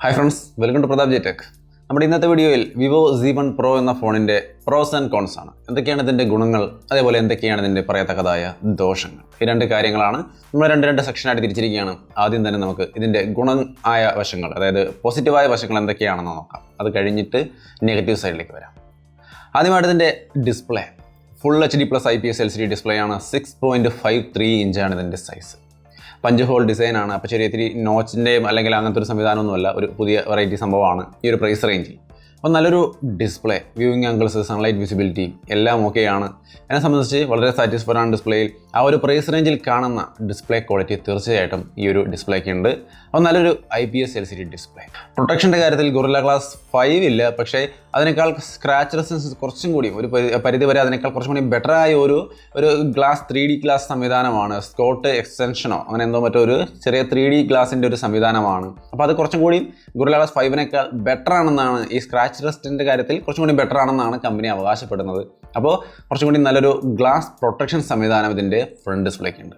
Hi friends, welcome to Pradap Tech. നമ്മുടെ ഇന്നത്തെ വീഡിയോയിൽ Vivo Z1 Pro എന്ന ഫോണിന്റെ പ്രോസ് ആൻഡ് കോൺസ് ആണ്. എന്തൊക്കെയാണ് ഇതിന്റെ ഗുണങ്ങൾ, അതേപോലെ എന്തൊക്കെയാണ് ഇതിന്റെ പറയത്തക്കതായ ദോഷങ്ങൾ. ഈ രണ്ട് കാര്യങ്ങളാണ് നമ്മൾ രണ്ട് സെക്ഷനായിട്ട് തിരിച്ചിരിക്കുകയാണ്. ആദ്യം തന്നെ നമുക്ക് ഇതിന്റെ ഗുണമായ വശങ്ങൾ, അതായത് പോസിറ്റീവായ വശങ്ങൾ എന്തൊക്കെയാണെന്ന് നോക്കാം. അത് കഴിഞ്ഞിട്ട് നെഗറ്റീവ് സൈഡിലേക്ക് വരാം. ആദ്യമായിട്ട് ഇതിന്റെ display full HD+ IPS LCD display ആണ്. 6.53 ഇഞ്ചാണ് ഇതിന്റെ സൈസ്. പഞ്ച് ഹോൾ ഡിസൈനാണ്. അപ്പോൾ ചെറിയ ഇത്തിരി നോച്ചിൻ്റെയും അല്ലെങ്കിൽ അങ്ങനത്തെ ഒരു സംവിധാനമൊന്നുമല്ല, ഒരു പുതിയ വെറൈറ്റി സംഭവമാണ് ഈ ഒരു പ്രൈസ് റേഞ്ചിൽ. അപ്പോൾ നല്ലൊരു display, viewing angles, sunlight visibility എല്ലാം ഓക്കെയാണ്. എന്നെ സംബന്ധിച്ച് വളരെ സാറ്റിസ്ഫൈഡ് ആണ് ഡിസ്പ്ലേയിൽ. ആ ഒരു പ്രൈസ് റേഞ്ചിൽ കാണുന്ന ഡിസ്പ്ലേ ക്വാളിറ്റി തീർച്ചയായിട്ടും ഈ ഒരു ഡിസ്പ്ലേക്ക് ഉണ്ട്. അപ്പോൾ നല്ലൊരു IPS LCD ഡിസ്പ്ലേ. പ്രൊട്ടക്ഷൻ്റെ കാര്യത്തിൽ ഗൊറില്ല ഗ്ലാസ് 5 ഇല്ല, പക്ഷേ അതിനേക്കാൾ സ്ക്രാച്ച് റെസിസ്റ്റൻസ് കുറച്ചും കൂടി ഒരു പരിധി വരെ അതിനേക്കാൾ കുറച്ചും കൂടി ബെറ്ററായ ഒരു ഗ്ലാസ് 3D ഗ്ലാസ് സംവിധാനമാണ്. സ്കോട്ട് എക്സ്റ്റൻഷനോ അങ്ങനെ എന്തോ മറ്റൊരു ചെറിയ 3D ഗ്ലാസിൻ്റെ ഒരു സംവിധാനമാണ്. അപ്പോൾ അത് കുറച്ചും കൂടി ഗൊറില്ല ഗ്ലാസ് 5നേക്കാൾ ബെറ്റർ ആണെന്നാണ്, ഈ സ്ക്രാച്ച് റെസിസ്റ്റൻ്റെ കാര്യത്തിൽ കുറച്ചും കൂടി ബെറ്റർ ആണെന്നാണ് കമ്പനി അവകാശപ്പെടുന്നത്. അപ്പോൾ കുറച്ചും കൂടി നല്ലൊരു ഗ്ലാസ് പ്രൊട്ടക്ഷൻ സംവിധാനം ഇതിൻ്റെ ഫ്രണ്ട് ഡിസ്പ്ലേക്ക് ഉണ്ട്.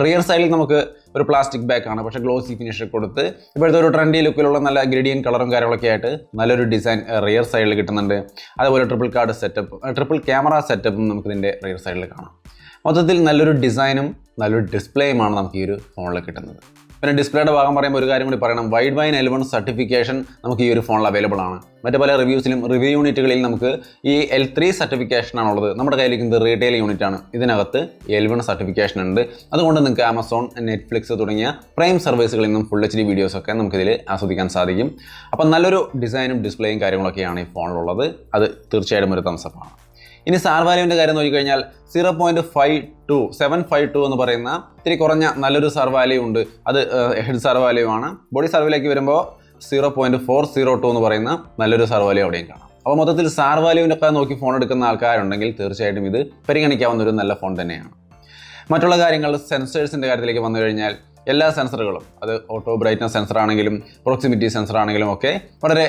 റിയർ സൈഡിൽ നമുക്ക് ഒരു പ്ലാസ്റ്റിക് ബാക്കാണ്, പക്ഷേ ഗ്ലോസി ഫിനിഷ് കൊടുത്ത് ഇപ്പോഴത്തെ ഒരു ട്രെൻഡി ലുക്കിലുള്ള നല്ല ഗ്രേഡിയൻ കളറും കാര്യങ്ങളൊക്കെ ആയിട്ട് നല്ലൊരു ഡിസൈൻ റിയർ സൈഡിൽ കിട്ടുന്നുണ്ട്. അതുപോലെ ട്രിപ്പിൾ ക്യാമറ സെറ്റപ്പും നമുക്കിതിൻ്റെ റിയർ സൈഡിൽ കാണാം. മൊത്തത്തിൽ നല്ലൊരു ഡിസൈനും നല്ലൊരു ഡിസ്പ്ലേയുമാണ് നമുക്ക് ഈ ഒരു ഫോണിൽ കിട്ടുന്നത്. പിന്നെ ഡിസ്പ്ലേയുടെ ഭാഗം പറയുമ്പോൾ ഒരു കാര്യം കൂടി പറയണം. വൈഡ് ബൈൻ L1 സർട്ടിഫിക്കേഷൻ നമുക്ക് ഈ ഒരു ഫോണിൽ അവൈലബിൾ ആണ്. മറ്റു പല റിവ്യൂസിലും റിവ്യൂ യൂണിറ്റുകളിൽ നമുക്ക് ഈ L3 സർട്ടിഫിക്കേഷനാണുള്ളത്. നമ്മുടെ കയ്യിലിരിക്കുന്നത് റീറ്റെയിൽ യൂണിറ്റ് ആണ്. ഇതിനകത്ത് L1 സർട്ടിഫിക്കേഷൻ ഉണ്ട്. അതുകൊണ്ട് നിങ്ങൾക്ക് ആമസോൺ, നെറ്റ്ഫ്ലിക്സ് തുടങ്ങിയ പ്രൈം സർവീസുകളിൽ നിന്നും ഫുൾ HD വീഡിയോസൊക്കെ നമുക്കിതിൽ ആസ്വദിക്കാൻ സാധിക്കും. അപ്പം നല്ലൊരു ഡിസൈനും ഡിസ്പ്ലേയും കാര്യങ്ങളൊക്കെയാണ് ഈ ഫോണിലുള്ളത്. അത് തീർച്ചയായിട്ടും ഒരു തംസ് അപ്പ് ആണ്. ഇനി സാർ വാല്യൂവിൻ്റെ കാര്യം നോക്കിക്കഴിഞ്ഞാൽ 0.752 എന്ന് പറയുന്ന ഇത്തിരി കുറഞ്ഞ നല്ലൊരു സാർ വാല്യൂ ഉണ്ട്. അത് ഹെഡ് സാർ വാല്യൂ ആണ്. ബോഡി സാർ വാല്യൂലേക്ക് വരുമ്പോൾ 0.402 എന്ന് പറയുന്ന നല്ലൊരു സാർ വാല്യൂ അവിടെയും കാണാം. അപ്പോൾ മൊത്തത്തിൽ സാർ വാല്യൂവിനൊക്കെ നോക്കി ഫോൺ എടുക്കുന്ന ആൾക്കാരുണ്ടെങ്കിൽ തീർച്ചയായിട്ടും ഇത് പരിഗണിക്കാവുന്ന ഒരു നല്ല ഫോൺ തന്നെയാണ്. മറ്റുള്ള കാര്യങ്ങൾ സെൻസേഴ്സിൻ്റെ കാര്യത്തിലേക്ക് വന്നു കഴിഞ്ഞാൽ എല്ലാ സെൻസറുകളും, അത് ഓട്ടോ ബ്രൈറ്റ്നസ് സെൻസർ ആണെങ്കിലും പ്രോക്സിമിറ്റി സെൻസർ ആണെങ്കിലും ഒക്കെ വളരെ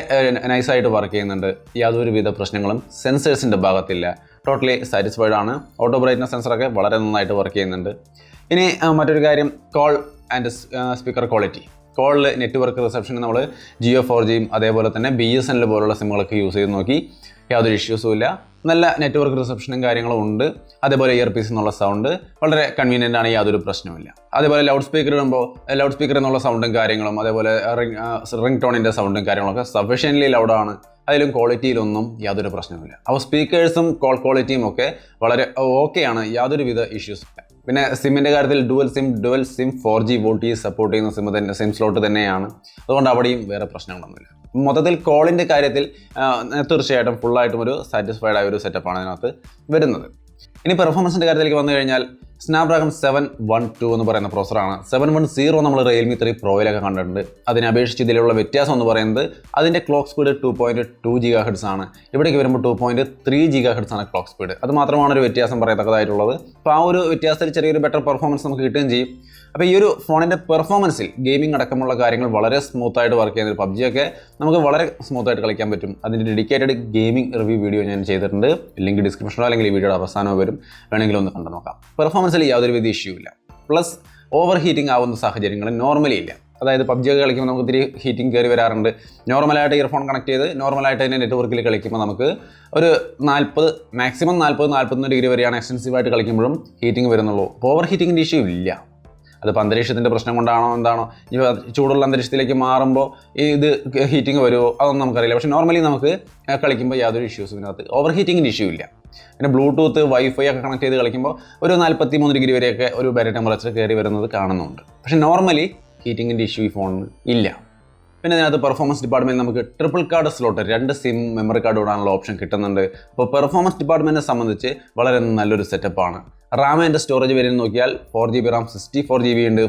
നൈസായിട്ട് വർക്ക് ചെയ്യുന്നുണ്ട്. യാതൊരുവിധ പ്രശ്നങ്ങളും സെൻസേഴ്സിൻ്റെ ഭാഗത്തില്ല. ടോട്ടലി സാറ്റിസ്ഫൈഡ് ആണ്. ഓട്ടോ ബ്രൈറ്റ്നസ് സെൻസറൊക്കെ വളരെ നന്നായിട്ട് വർക്ക് ചെയ്യുന്നുണ്ട്. ഇനി മറ്റൊരു കാര്യം, കോൾ ആൻഡ് സ്പീക്കർ ക്വാളിറ്റി. കോളിൽ നെറ്റ്വർക്ക് റിസപ്ഷൻ നമ്മൾ ജിയോ 4Gയും അതേപോലെ തന്നെ BSNL പോലുള്ള സിമ്മുകളൊക്കെ യൂസ് ചെയ്ത് നോക്കി, യാതൊരു ഇഷ്യൂസും ഇല്ല. നല്ല നെറ്റ്വർക്ക് റിസപ്ഷനും കാര്യങ്ങളും ഉണ്ട്. അതേപോലെ ഇയർ പീസ് എന്നുള്ള സൗണ്ട് വളരെ കൺവീനിയൻ്റ് ആണ്, യാതൊരു പ്രശ്നവുമില്ല. അതേപോലെ ലൗഡ് സ്പീക്കർ ഇടുമ്പോൾ ലൗഡ് സ്പീക്കർ എന്നുള്ള സൗണ്ടും കാര്യങ്ങളും അതേപോലെ റിംഗ് ടോണിൻ്റെ സൗണ്ടും കാര്യങ്ങളൊക്കെ സഫീഷ്യൻ്റ്ലി ലൗഡാണ്. അതിലും ക്വാളിറ്റിയിലൊന്നും യാതൊരു പ്രശ്നവുമില്ല. അപ്പോൾ സ്പീക്കേഴ്സും കോൾ ക്വാളിറ്റിയും ഒക്കെ വളരെ ഓക്കെയാണ്, യാതൊരുവിധ ഇഷ്യൂസും ഇല്ല. പിന്നെ സിമ്മിൻ്റെ കാര്യത്തിൽ dual SIM 4G voltage support ചെയ്യുന്ന സിം സ്ലോട്ട് തന്നെയാണ്. അതുകൊണ്ട് അവിടെയും വേറെ പ്രശ്നങ്ങളൊന്നുമില്ല. മൊത്തത്തിൽ കോളിൻ്റെ കാര്യത്തിൽ തീർച്ചയായിട്ടും ഫുള്ളായിട്ടും ഒരു സാറ്റിസ്ഫൈഡ് ആയ ഒരു സെറ്റപ്പാണ് അതിനകത്ത് വരുന്നത്. ഇനി പെർഫോമൻസിൻ്റെ കാര്യത്തിലേക്ക് വന്നു കഴിഞ്ഞാൽ സ്നാപ്ഡ്രാഗൺ 712 എന്ന് പറയുന്ന പ്രോസറാണ്. 710 നമ്മൾ റിയൽമി 3 പ്രോയിലൊക്കെ കണ്ടിട്ടുണ്ട്. അതിനെ അപേക്ഷിച്ച് ഇതിലുള്ള വ്യത്യാസം എന്ന് പറയുന്നത് അതിൻ്റെ ക്ലോക്ക് സ്പീഡ് 2.2 GHz ആണ്. ഇവിടേക്ക് വരുമ്പോൾ 2.3 GHz ആണ് ക്ലോക്ക് സ്പീഡ്. അത് മാത്രമാണ് ഒരു വ്യത്യാസം പറയത്തക്കതായിട്ടുള്ളത്. അപ്പോൾ ആ ഒരു വ്യത്യാസത്തിൽ ചെറിയൊരു ബെറ്റർ പെർഫോമൻസ് നമുക്ക് കിട്ടുകയും ചെയ്യും. അപ്പോൾ ഈ ഒരു ഫോണിൻ്റെ പെർഫോമൻസിൽ ഗെയിമിംഗ് അടക്കമുള്ള കാര്യങ്ങൾ വളരെ സ്മൂത്തായിട്ട് വർക്ക് ചെയ്യുന്നത്. PUBG ഒക്കെ നമുക്ക് വളരെ സ്മൂത്തായിട്ട് കളിക്കാൻ പറ്റും. അതിൻ്റെ ഡെഡിക്കേറ്റഡ് ഗെയിമിംഗ് റിവ്യൂ വീഡിയോ ഞാൻ ചെയ്തിട്ടുണ്ട്. ലിങ്ക് ഡിസ്ക്രിപ്ഷനോ അല്ലെങ്കിൽ ഈ വീഡിയോയുടെ അവസാനമോ വരും, വേണമെങ്കിലും ഒന്ന് കണ്ടു നോക്കാം. പെർഫോമൻസിൽ യാതൊരുവിധ ഇഷ്യൂ ഇല്ല. പ്ലസ് ഓവർ ഹീറ്റിംഗ് ആവുന്ന സാഹചര്യങ്ങൾ നോർമലി ഇല്ല. അതായത് PUBG ഒക്കെ കളിക്കുമ്പോൾ നമുക്ക് ഇത്തിരി ഹീറ്റിംഗ് കയറി വരാറുണ്ട്. നോർമലായിട്ട് ഇയർഫോൺ കണക്ട് ചെയ്ത് നോർമലായിട്ട് അതിൻ്റെ നെറ്റ്വർക്കിൽ കളിക്കുമ്പോൾ നമുക്ക് ഒരു 40 മാക്സിമം 40-41 ഡിഗ്രി വരെയാണ് എക്സ്റ്റൻസീവായിട്ട് കളിക്കുമ്പോഴും ഹീറ്റിംഗ് വരുന്നുള്ളൂ. ഓവർ ഹീറ്റിങ്ങിൻ്റെ ഇഷ്യൂ ഇല്ല. അതിപ്പോൾ അന്തരീക്ഷത്തിൻ്റെ പ്രശ്നം കൊണ്ടാണോ എന്താണോ, ഈ ചൂടുള്ള അന്തരീക്ഷത്തിലേക്ക് മാറുമ്പോൾ ഇത് ഹീറ്റിംഗ് വരുമോ അതൊന്നും നമുക്കറിയില്ല. പക്ഷേ നോർമലി നമുക്ക് കളിക്കുമ്പോൾ യാതൊരു ഇഷ്യൂസും ഇതിനകത്ത് ഓവർ ഹീറ്റിങ്ങിൻ്റെ ഇഷ്യൂ ഇല്ല. പിന്നെ ബ്ലൂടൂത്ത് വൈഫൈ ഒക്കെ കണക്ട് ചെയ്ത് കളിക്കുമ്പോൾ ഒരു 43 ഡിഗ്രി വരെയൊക്കെ ഒരു ബെറ്റർ ടെമ്പറേച്ചർ കയറി വരുന്നത് കാണുന്നുണ്ട്. പക്ഷേ നോർമലി ഹീറ്റിങ്ങിൻ്റെ ഇഷ്യൂ ഈ ഫോണിന് ഇല്ല. പിന്നെ ഇതിനകത്ത് പെർഫോമൻസ് ഡിപ്പാർട്ട്മെൻറ്റ് നമുക്ക് triple card slot 2 SIM memory card ഇടാനുള്ള ഓപ്ഷൻ കിട്ടുന്നുണ്ട്. അപ്പോൾ പെർഫോമൻസ് ഡിപ്പാർട്ട്മെൻറ്റിനെ സംബന്ധിച്ച് വളരെ നല്ലൊരു സെറ്റപ്പാണ്. റാം ആൻഡ് സ്റ്റോറേജ് വേരിയൻ്റ് നോക്കിയാൽ 4GB RAM 64GB ഉണ്ട്,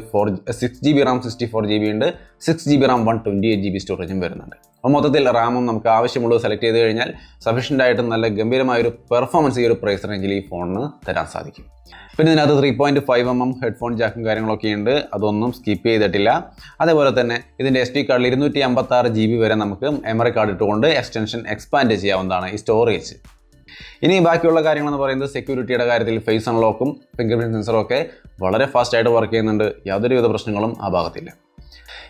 6GB RAM 64GB ഉണ്ട്, 6GB RAM 128GB സ്റ്റോറേജും വരുന്നുണ്ട്. അപ്പോൾ മൊത്തത്തിൽ റാമും നമുക്ക് ആവശ്യമുള്ളത് സെലക്ട് ചെയ്ത് കഴിഞ്ഞാൽ സഫീഷ്യൻ്റ് ആയിട്ട് നല്ല ഗംഭീരമായൊരു പെർഫോമൻസ് ഈ ഒരു പ്രൈസ് റേഞ്ചിൽ ഈ ഫോണിന് തരാൻ സാധിക്കും. പിന്നെ ഇതിനകത്ത് 3.5mm ഹെഡ്ഫോൺ ജാക്കും കാര്യങ്ങളൊക്കെ ഉണ്ട്, അതൊന്നും സ്കിപ്പ് ചെയ്തിട്ടില്ല. അതേപോലെ തന്നെ ഇതിൻ്റെ SD കാർഡിൽ 256GB വരെ നമുക്ക് മെമ്മറി കാർഡ് ഇട്ടുകൊണ്ട് എക്സ്പാൻഡ് ചെയ്യാവുന്നതാണ് ഈ സ്റ്റോറേജ്. ഇനി ബാക്കിയുള്ള കാര്യങ്ങളെന്ന് പറയുന്നത് സെക്യൂരിറ്റിയുടെ കാര്യത്തിൽ ഫേസ് അൺലോക്കും ഫിംഗർ പ്രിൻറ്റ് സെൻസറും ഒക്കെ വളരെ ഫാസ്റ്റായിട്ട് വർക്ക് ചെയ്യുന്നുണ്ട്. യാതൊരുവിധ പ്രശ്നങ്ങളും ആ ഭാഗത്തില്ല.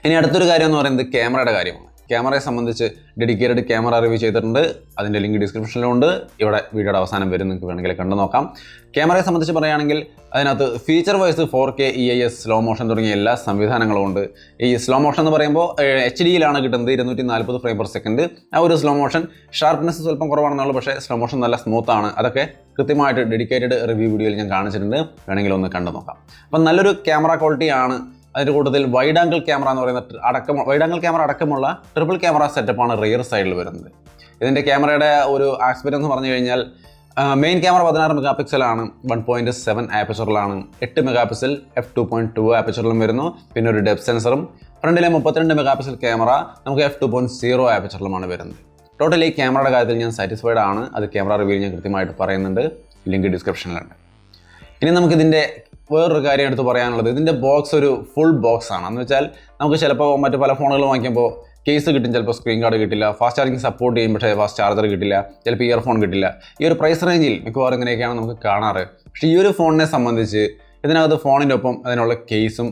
ഇനി അടുത്തൊരു കാര്യം എന്ന് പറയുന്നത് ക്യാമറയുടെ കാര്യമാണ്. ക്യാമറയെ സംബന്ധിച്ച് ഡെഡിക്കേറ്റഡ് ക്യാമറ റിവ്യൂ ചെയ്തിട്ടുണ്ട്. അതിൻ്റെ ലിങ്ക് ഡിസ്ക്രിപ്ഷനിലുണ്ട്. ഇവിടെ വീഡിയോയുടെ അവസാനം വരും, നിങ്ങൾക്ക് വേണമെങ്കിൽ കണ്ടു നോക്കാം. ക്യാമറയെ സംബന്ധിച്ച് പറയുകയാണെങ്കിൽ അതിനകത്ത് feature vice 4K EIS slow motion തുടങ്ങിയ എല്ലാ സംവിധാനങ്ങളും ഉണ്ട്. ഈ സ്ലോ മോഷൻ എന്ന് പറയുമ്പോൾ HD-യിലാണ് കിട്ടുന്നത്, 240 ഫ്രെയിം പെർ സെക്കൻഡ്. ആ ഒരു സ്ലോ മോഷൻ ഷാർപ്നെസ് സ്വല്പം കുറവാണെന്നുള്ളൂ, പക്ഷേ സ്ലോ മോഷൻ നല്ല സ്മൂത്താണ്. അതൊക്കെ കൃത്യമായിട്ട് ഡെഡിക്കേറ്റഡ് റിവ്യൂ വീഡിയോയിൽ ഞാൻ കാണിച്ചിട്ടുണ്ട്, വേണമെങ്കിൽ ഒന്ന് കണ്ടു നോക്കാം. അപ്പം നല്ലൊരു ക്യാമറ ക്വാളിറ്റിയാണ്. അതിൻ്റെ കൂട്ടത്തിൽ വൈഡ് ആംഗിൾ ക്യാമറ എന്ന് പറയുന്ന വൈഡ് ആംഗിൾ ക്യാമറ അടക്കമുള്ള ട്രിപ്പിൾ ക്യാമറ സെറ്റപ്പാണ് റിയർ സൈഡിൽ വരുന്നത്. ഇതിൻ്റെ ക്യാമറയുടെ ഒരു എക്സ്പീരിയൻസ് പറഞ്ഞു കഴിഞ്ഞാൽ മെയിൻ ക്യാമറ 16 മെഗാ പിക്സലാണ്, 1.7 ആപ്പച്ചറിലാണ്, 8 മെഗാ പിക്സൽ f2.2 ആപ്പച്ചറിലും വരുന്നു. പിന്നെ ഒരു ഡെപ്ത് സെൻസറും. ഫ്രണ്ടിലെ 32 മെഗാ പിക്സൽ ക്യാമറ നമുക്ക് f2.0 ആപ്പച്ചറിലുമാണ് വരുന്നത്. ടോട്ടലി ക്യാമറയുടെ കാര്യത്തിൽ ഞാൻ സാറ്റിസ്ഫൈഡ് ആണ്. അത് ക്യാമറ റിവ്യൂ ഞാൻ കൃത്യമായിട്ട് പറയുന്നുണ്ട്, ലിങ്ക് ഡിസ്ക്രിപ്ഷനിലുണ്ട്. ഇനി നമുക്കിതിൻ്റെ വേറൊരു കാര്യം എടുത്ത് പറയാനുള്ളത്, ഇതിൻ്റെ ബോക്സ് ഒരു ഫുൾ ബോക്സ് ആണ്. എന്ന് വെച്ചാൽ നമുക്ക് ചിലപ്പോൾ മറ്റു പല ഫോണുകൾ വാങ്ങിക്കുമ്പോൾ കേസ് കിട്ടും, ചിലപ്പോൾ സ്ക്രീൻ ഗാർഡ് കിട്ടില്ല, ഫാസ്റ്റ് ചാർജിങ് സപ്പോർട്ട് ചെയ്യും, പക്ഷേ ഫാസ്റ്റ് ചാർജർ കിട്ടില്ല, ചിലപ്പോൾ ഇയർഫോൺ കിട്ടില്ല. ഈ ഒരു പ്രൈസ് റേഞ്ചിൽ മിക്കവാറും ഇങ്ങനെയൊക്കെയാണ് നമുക്ക് കാണാറ്. പക്ഷേ ഈ ഒരു ഫോണിനെ സംബന്ധിച്ച് ഇതിനകത്ത് ഫോണിൻ്റെ ഒപ്പം അതിനുള്ള കേസും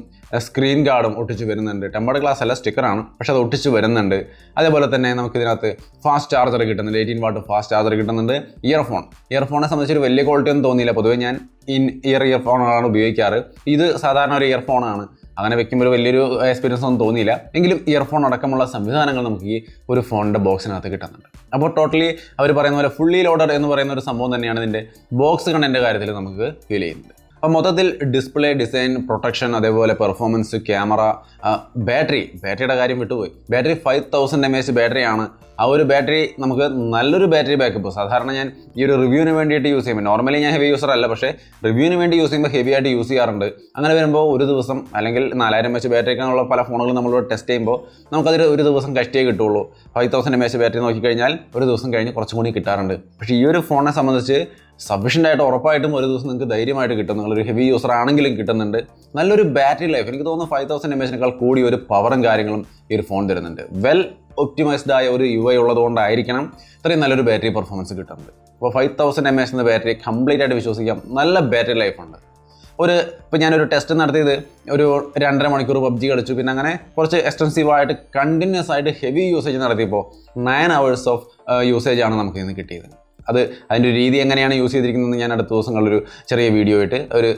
സ്ക്രീൻ ഗാർഡും ഒട്ടിച്ച് വരുന്നുണ്ട്. ടെമ്പർഡ് ഗ്ലാസ് അല്ല, സ്റ്റിക്കറാണ്, പക്ഷേ അത് ഒട്ടിച്ച് വരുന്നുണ്ട്. അതേപോലെ തന്നെ നമുക്ക് ഇതിനകത്ത് ഫാസ്റ്റ് ചാർജർ കിട്ടുന്നുണ്ട്, 18 വാട്ട് ഫാസ്റ്റ് ചാർജർ കിട്ടുന്നുണ്ട്. ഇയർഫോണിനെ സംബന്ധിച്ചൊരു വലിയ ക്വാളിറ്റി ഒന്നും തോന്നിയില്ല. പൊതുവേ ഞാൻ ഇയർഫോണാണ് ഉപയോഗിക്കാറ്. ഇത് സാധാരണ ഒരു ഇയർഫോണാണ്, അങ്ങനെ വെക്കുമ്പോൾ വലിയൊരു എക്സ്പീരിയൻസ് ഒന്നും തോന്നിയില്ല. എങ്കിലും ഇയർഫോൺ അടക്കമുള്ള സംവിധാനങ്ങൾ നമുക്ക് ഈ ഒരു ഫോണിൻ്റെ ബോക്സിനകത്ത് കിട്ടുന്നുണ്ട്. അപ്പോൾ ടോട്ടലി അവർ പറയുന്ന പോലെ ഫുള്ളി ലോഡഡ് എന്ന് പറയുന്ന ഒരു സംഭവം തന്നെയാണ് ഇതിൻ്റെ ബോക്സ് കണ്ടതിൻ്റെ കാര്യത്തിൽ നമുക്ക് ഫീൽ ചെയ്യുന്നത്. അപ്പോൾ മൊത്തത്തിൽ ഡിസ്പ്ലേ, ഡിസൈൻ, പ്രൊട്ടക്ഷൻ, അതേപോലെ പെർഫോമൻസ്, ക്യാമറ, ബാറ്ററിയുടെ കാര്യം വിട്ടുപോയി. ബാറ്ററി 5000 mAh ബാറ്ററിയാണ്. ആ ഒരു ബാറ്ററി നമുക്ക് നല്ലൊരു ബാറ്ററി ബാക്കപ്പ്. സാധാരണ ഞാൻ ഈ ഒരു റിവ്യൂവിന് വേണ്ടിയിട്ട് യൂസ് ചെയ്യുമ്പോൾ, നോർമലി ഞാൻ ഹെവി യൂസർ അല്ല, പക്ഷേ റിവ്യൂവിന് വേണ്ടി യൂസ് ചെയ്യുമ്പോൾ ഹെവി ആയിട്ട് യൂസ് ചെയ്യാറുണ്ട്. അങ്ങനെ വരുമ്പോൾ ഒരു ദിവസം അല്ലെങ്കിൽ 4000 mAh ബാറ്ററിക്കാനുള്ള പല ഫോണുകളും നമ്മളിവിടെ ടെസ്റ്റ് ചെയ്യുമ്പോൾ നമുക്കതിൽ ഒരു ദിവസം കഷ്ടിയേ കിട്ടുള്ളൂ. 5000 mAh ബാറ്ററി നോക്കിക്കഴിഞ്ഞാൽ ഒരു ദിവസം കഴിഞ്ഞ് കുറച്ചും കൂടി കിട്ടാറുണ്ട്. പക്ഷേ ഈ ഒരു ഫോണിനെ സംബന്ധിച്ച് സഫീഷ്യൻ്റ് ആയിട്ട് ഉറപ്പായിട്ടും ഒരു ദിവസം നിങ്ങൾക്ക് ധൈര്യമായിട്ട് കിട്ടും. നിങ്ങളൊരു ഹെവി യൂസർ ആണെങ്കിലും കിട്ടുന്നുണ്ട്. നല്ലൊരു ബാറ്ററി ലൈഫ്, എനിക്ക് തോന്നുന്നു 5000 mAh കൂടി ഒരു പവറും കാര്യങ്ങളും ഈ ഒരു ഫോൺ തരുന്നുണ്ട്. വെൽ ഒപ്റ്റിമൈസ്ഡ് ആയ ഒരു UI ഉള്ളതുകൊണ്ടായിരിക്കണം ഇത്രയും നല്ലൊരു ബാറ്ററി പെർഫോമൻസ് കിട്ടുന്നത്. അപ്പോൾ 5000 mAh എന്ന ബാറ്ററി കംപ്ലീറ്റ് ആയിട്ട് വിശ്വസിക്കാം. നല്ല ബാറ്ററി ലൈഫുണ്ട്. ഇപ്പോൾ ഞാനൊരു ടെസ്റ്റ് നടത്തിയത് ഒരു 2.5 മണിക്കൂർ PUBG കളിച്ചു. പിന്നെ അങ്ങനെ കുറച്ച് എക്സ്റ്റൻസീവായിട്ട് കണ്ടിന്യൂസ് ആയിട്ട് ഹെവി യൂസേജ് നടത്തിയപ്പോൾ 9 hours ഓഫ് യൂസേജാണ് നമുക്ക് ഇന്ന് കിട്ടിയത്. അതിൻ്റെ ഒരു രീതി എങ്ങനെയാണ് യൂസ് ചെയ്തിരിക്കുന്നതെന്ന് ഞാൻ അടുത്ത ദിവസങ്ങളിലൊരു ചെറിയ വീഡിയോ ആയിട്ട് ഒരു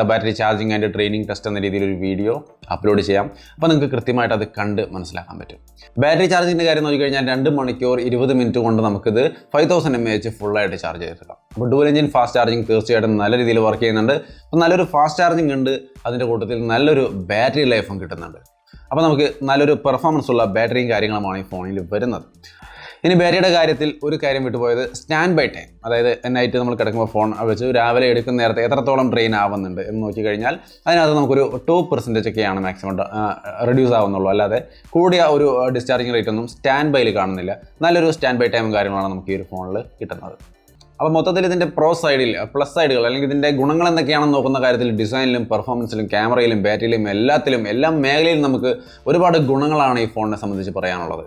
battery charging and training test എന്ന രീതിയിലൊരു വീഡിയോ അപ്ലോഡ് ചെയ്യാം. അപ്പോൾ നിങ്ങൾക്ക് കൃത്യമായിട്ട് അത് കണ്ട് മനസ്സിലാക്കാൻ പറ്റും. ബാറ്ററി ചാർജിൻ്റെ കാര്യം നോക്കിക്കഴിഞ്ഞാൽ 2 മണിക്കൂർ 20 മിനിറ്റ് കൊണ്ട് നമുക്കിത് 5000 mAh ഫുള്ളായിട്ട് ചാർജ് ചെയ്തെടുക്കാം. അപ്പോൾ ഡുവൽ എഞ്ചിൻ ഫാസ്റ്റ് ചാർജിങ് തീർച്ചയായിട്ടും നല്ല രീതിയിൽ വർക്ക് ചെയ്യുന്നുണ്ട്. അപ്പോൾ നല്ലൊരു ഫാസ്റ്റ് ചാർജിങ് ഉണ്ട്, അതിൻ്റെ കൂട്ടത്തിൽ നല്ലൊരു ബാറ്ററി ലൈഫും കിട്ടുന്നുണ്ട്. അപ്പോൾ നമുക്ക് നല്ലൊരു പെർഫോമൻസ് ഉള്ള ബാറ്ററിയും കാര്യങ്ങളുമാണ് ഈ ഫോണിൽ വരുന്നത്. ഇനി ബാറ്ററിയുടെ കാര്യത്തിൽ ഒരു കാര്യം വിട്ടുപോയത് സ്റ്റാൻഡ് ബൈ ടൈം. അതായത് നൈറ്റ് നമ്മൾ കിടക്കുമ്പോൾ ഫോൺ വെച്ച് രാവിലെ എടുക്കുന്ന നേരത്തെ എത്രത്തോളം ഡ്രെയിൻ ആവുന്നുണ്ട് എന്ന് നോക്കിക്കഴിഞ്ഞാൽ അതിനകത്ത് നമുക്കൊരു 2% ഒക്കെയാണ് മാക്സിമം റെഡ്യൂസ് ആവുന്നുള്ളൂ. അല്ലാതെ കൂടിയ ഒരു ഡിസ്ചാർജിങ് റേറ്റ് ഒന്നും സ്റ്റാൻഡ് ബൈയിൽ കാണുന്നില്ല. നല്ലൊരു സ്റ്റാൻഡ് ബൈ ടൈമും കാര്യങ്ങളാണ് നമുക്ക് ഈ ഒരു ഫോണിൽ കിട്ടുന്നത്. അപ്പോൾ മൊത്തത്തിൽ ഇതിൻ്റെ പ്ലസ് സൈഡുകൾ അല്ലെങ്കിൽ ഇതിൻ്റെ ഗുണങ്ങൾ എന്തൊക്കെയാണെന്ന് നോക്കുന്ന കാര്യത്തിൽ ഡിസൈനിലും പെർഫോമൻസിലും ക്യാമറയിലും ബാറ്ററിയിലും എല്ലാ മേഖലയിലും നമുക്ക് ഒരുപാട് ഗുണങ്ങളാണ് ഈ ഫോണിനെ സംബന്ധിച്ച് പറയാനുള്ളത്.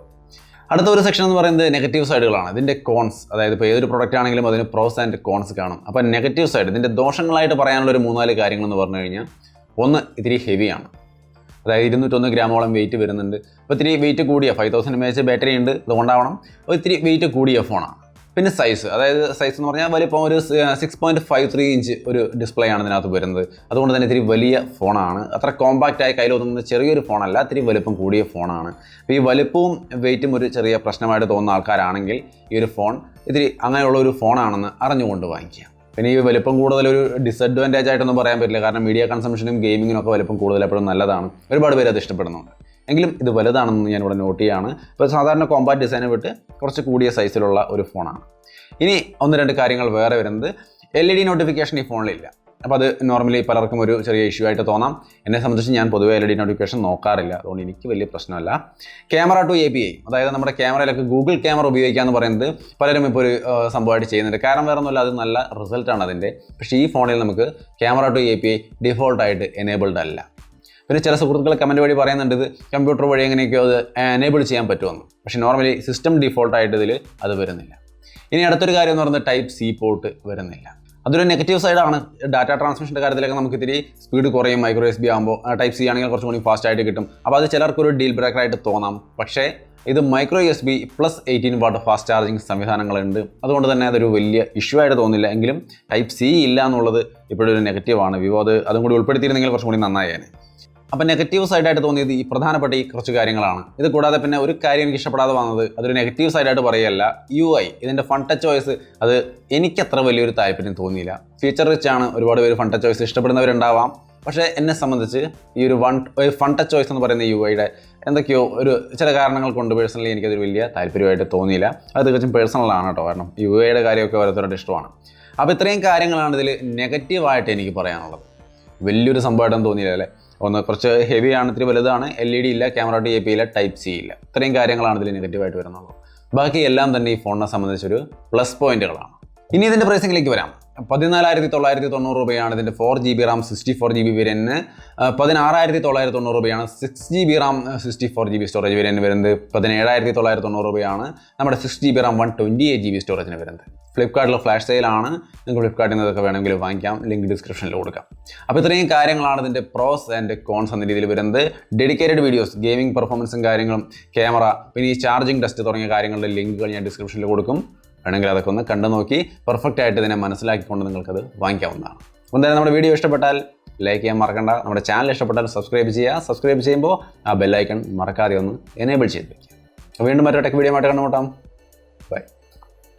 അടുത്ത ഒരു സെക്ഷൻ എന്ന് പറയുന്നത് നെഗറ്റീവ് സൈഡുകളാണ്. ഇതിൻ്റെ കോൺസ്, അതായത് ഇപ്പോൾ ഏതൊരു പ്രൊഡക്റ്റ് ആണെങ്കിലും അതിന് പ്രോസ് ആൻഡ് കോൺസ് കാണും. അപ്പോൾ നെഗറ്റീവ് സൈഡ്, ഇതിൻ്റെ ദോഷങ്ങളായിട്ട് പറയാനുള്ള ഒരു 3-4 കാര്യങ്ങളെന്ന് പറഞ്ഞു കഴിഞ്ഞാൽ, ഒന്ന്, ഇത്തിരി ഹെവിയാണ്. അതായത് 201 ഗ്രാമോളം വെയിറ്റ് വരുന്നുണ്ട്. അപ്പോൾ ഇത്തിരി വെയിറ്റ് കൂടിയ 5000 mAh ബാറ്ററി ഉണ്ട്, അതുകൊണ്ടാവണം ഇത്തിരി വെയിറ്റ് കൂടിയ ഫോണാണ്. പിന്നെ സൈസ് എന്ന് പറഞ്ഞാൽ വലിപ്പം ഒരു 6.53 ഇഞ്ച് ഒരു ഡിസ്പ്ലേ ആണ് ഇതിനകത്ത് വരുന്നത്. അതുകൊണ്ട് തന്നെ ഇത്തിരി വലിയ ഫോണാണ്. അത്ര കോമ്പാക്റ്റായി കയ്യിൽ ഒതുങ്ങുന്ന ചെറിയൊരു ഫോണല്ല, ഇത്തിരി വലിപ്പം കൂടിയ ഫോണാണ്. അപ്പോൾ ഈ വലിപ്പവും വെയിറ്റും ഒരു ചെറിയ പ്രശ്നമായിട്ട് തോന്നുന്ന ആൾക്കാരാണെങ്കിൽ ഈ ഒരു ഫോൺ ഇത്തിരി അങ്ങനെയുള്ള ഒരു ഫോണാണെന്ന് അറിഞ്ഞുകൊണ്ട് വാങ്ങിക്കുക. പിന്നെ ഈ വലിപ്പം കൂടുതലൊരു ഡിസഡ്വാൻറ്റേജ് ആയിട്ടൊന്നും പറയാൻ പറ്റില്ല. കാരണം മീഡിയ കൺസംഷനും ഗെയിമിങ്ങിനും ഒക്കെ വലിപ്പം കൂടുതൽ എപ്പോഴും നല്ലതാണ്. ഒരുപാട് പേര് അത് ഇഷ്ടപ്പെടുന്നുണ്ട്. എങ്കിലും ഇത് വലുതാണെന്ന് ഞാനിവിടെ നോട്ട് ചെയ്യുകയാണ്. ഇപ്പോൾ സാധാരണ കോമ്പാക്ട് ഡിസൈനെ വിട്ട് കുറച്ച് കൂടിയ സൈസിലുള്ള ഒരു ഫോണാണ്. ഇനി 1-2 കാര്യങ്ങൾ വേറെ വരുന്നത്, LED നോട്ടിഫിക്കേഷൻ ഈ ഫോണിലില്ല. അപ്പോൾ അത് നോർമലി പലർക്കും ഒരു ചെറിയ ഇഷ്യൂ ആയിട്ട് തോന്നാം. എന്നെ സംബന്ധിച്ച് ഞാൻ പൊതുവെ LED നോട്ടിഫിക്കേഷൻ നോക്കാറില്ല, അതുകൊണ്ട് എനിക്ക് വലിയ പ്രശ്നമല്ല. ക്യാമറ ടു API, അതായത് നമ്മുടെ ക്യാമറയിലൊക്കെ ഗൂഗിൾ ക്യാമറ ഉപയോഗിക്കുക എന്ന് പറയുന്നത് പലരും ഇപ്പോൾ ഒരു സംഭവമായിട്ട് ചെയ്യുന്നുണ്ട്. കാരണം വേറെ ഒന്നുമില്ല, അത് നല്ല റിസൾട്ടാണ് അതിൻ്റെ. പക്ഷേ ഈ ഫോണിൽ നമുക്ക് ക്യാമറ ടു API ഡിഫോൾട്ടായിട്ട് എനേബിൾഡ് അല്ല. പിന്നെ ചില സുഹൃത്തുക്കൾ കമൻറ്റ് വഴി പറയുന്നുണ്ട് ഇത് കമ്പ്യൂട്ടർ വഴി എങ്ങനെയൊക്കെയോ അത് എനേബിൾ ചെയ്യാൻ പറ്റുമെന്ന്. പക്ഷേ നോർമലി സിസ്റ്റം ഡിഫോൾട്ടായിട്ട് ഇതിൽ അത് വരുന്നില്ല. ഇനി അടുത്തൊരു കാര്യം എന്ന് പറയുന്നത് Type-C പോർട്ട് വരുന്നില്ല. അതൊരു നെഗറ്റീവ് സൈഡാണ്. ഡാറ്റ ട്രാൻസ്മിഷൻ്റെ കാര്യത്തിലൊക്കെ നമുക്ക് ഇത്തിരി സ്പീഡ് കുറയും. മൈക്രോ USB ആകുമ്പോൾ Type-C ആണെങ്കിൽ കുറച്ചും കൂടി ഫാസ്റ്റ് ആയിട്ട് കിട്ടും. അപ്പോൾ അത് ചിലർക്കൊരു ഡീൽ ബ്രേക്കറായിട്ട് തോന്നാം. പക്ഷേ ഇത് micro USB +18 what fast charging സംവിധാനങ്ങളുണ്ട്. അതുകൊണ്ട് തന്നെ അതൊരു വലിയ ഇഷ്യൂ ആയിട്ട് തോന്നില്ല. എങ്കിലും Type C ഇല്ല എന്നുള്ളത് ഇപ്പോഴൊരു നെഗറ്റീവാണ്. വിവോ അതും കൂടി ഉൾപ്പെടുത്തിയിരുന്നെങ്കിൽ കുറച്ചും കൂടി നന്നായേനെ. അപ്പോൾ നെഗറ്റീവ് സൈഡായിട്ട് തോന്നിയത് ഈ പ്രധാനപ്പെട്ട ഈ കുറച്ച് കാര്യങ്ങളാണ്. ഇത് കൂടാതെ പിന്നെ ഒരു കാര്യം എനിക്ക് ഇഷ്ടപ്പെടാതെ വന്നത്, അതൊരു നെഗറ്റീവ് സൈഡായിട്ട് പറയുകയല്ല, UI ഇതിൻ്റെ ഫൺ ടച്ച് OS അത് എനിക്കത്ര വലിയൊരു താല്പര്യം തോന്നിയില്ല. ഫീച്ചർ റിച്ച് ആണ്, ഒരുപാട് പേര് ഫൺ ടച്ച് OS ഇഷ്ടപ്പെടുന്നവരുണ്ടാവാം. പക്ഷേ എന്നെ സംബന്ധിച്ച് ഈ ഒരു ഫൺ ടച്ച് OS എന്ന് പറയുന്ന UIയുടെ എന്തൊക്കെയോ ഒരു ചില കാരണങ്ങൾ കൊണ്ട് പേഴ്സണലി എനിക്കതൊരു വലിയ താല്പര്യമായിട്ട് തോന്നിയില്ല. അത് തികച്ചും പേഴ്സണലാണ് കേട്ടോ, കാരണം UIയുടെ കാര്യമൊക്കെ ഓരോരുത്തരുടെ ഇഷ്ടമാണ്. അപ്പോൾ ഇത്രയും കാര്യങ്ങളാണ് ഇതിൽ നെഗറ്റീവായിട്ട് എനിക്ക് പറയാനുള്ളത്. വലിയൊരു സംഭവമായിട്ടൊന്നും തോന്നിയില്ല അല്ലേ. ഒന്ന് കുറച്ച് ഹെവിയാണ്, ഇത്തിരി വലുതാണ്, LED ഇല്ല, ക്യാമറ TAP ഇല്ല, Type C ഇല്ല. ഇത്രയും കാര്യങ്ങളാണ് ഇതിൽ നെഗറ്റീവായിട്ട് വരുന്നുള്ളൂ. ബാക്കി എല്ലാം തന്നെ ഈ ഫോണിനെ സംബന്ധിച്ചൊരു പ്ലസ് പോയിന്റുകളാണ്. ഇനി ഇതിൻ്റെ പ്രൈസിംഗിലേക്ക് വരാം. 14,990 രൂപയാണ് ഇതിൻ്റെ 4GB RAM 64GB വേരിയൻറ്റിന്. 16,990 രൂപയാണ് 6GB RAM 64GB storage variant വരുന്നത്. 17,990 രൂപയാണ് നമ്മുടെ 6GB RAM 128GB സ്റ്റോറേജിന് വരുന്നത്. ഫ്ലിപ്കാർട്ടിൽ ഫ്ലാഷ് സെയിലാണ്, നിങ്ങൾക്ക് ഫ്ലിപ്കാർട്ടിൽ നിന്ന് ഇതൊക്കെ വേണമെങ്കിൽ വാങ്ങിക്കാം, ലിങ്ക് ഡിസ്ക്രിപ്ഷനിൽ കൊടുക്കാം. അപ്പോൾ ഇത്രയും കാര്യങ്ങളാണ് ഇതിൻ്റെ പ്രോസ് ആൻഡ് കോൺസ് എന്ന രീതിയിൽ വരുന്നത്. ഡെഡിക്കേറ്റഡ് വീഡിയോസ്, ഗെയിമിംഗ് പെർഫോമൻസും കാര്യങ്ങളും, ക്യാമറ, പിന്നെ ഈ ചാർജിങ് ടെസ്റ്റ് തുടങ്ങിയ കാര്യങ്ങളുടെ ലിങ്കുകൾ ഞാൻ ഡിസ്ക്രിപ്ഷനിൽ കൊടുക്കും. വേണമെങ്കിൽ അതൊക്കെ ഒന്ന് കണ്ടു നോക്കി പെർഫെക്റ്റ് ആയിട്ട് ഇതിനെ മനസ്സിലാക്കിക്കൊണ്ട് നിങ്ങൾക്കത് വാങ്ങിക്കാവുന്നതാണ്. എന്തായാലും നമ്മുടെ വീഡിയോ ഇഷ്ടപ്പെട്ടാൽ ലൈക്ക് ചെയ്യാൻ മറക്കണ്ട. നമ്മുടെ ചാനൽ ഇഷ്ടപ്പെട്ടാൽ സബ്സ്ക്രൈബ് ചെയ്യുക. സബ്സ്ക്രൈബ് ചെയ്യുമ്പോൾ ആ ബെല്ലൈക്കൺ മറക്കാതെ ഒന്ന് എനേബിൾ ചെയ്ത് വയ്ക്കുക. വീണ്ടും മറ്റൊരു ടെക് വീഡിയോ ആയിട്ട് കണ്ടുമുട്ടാം.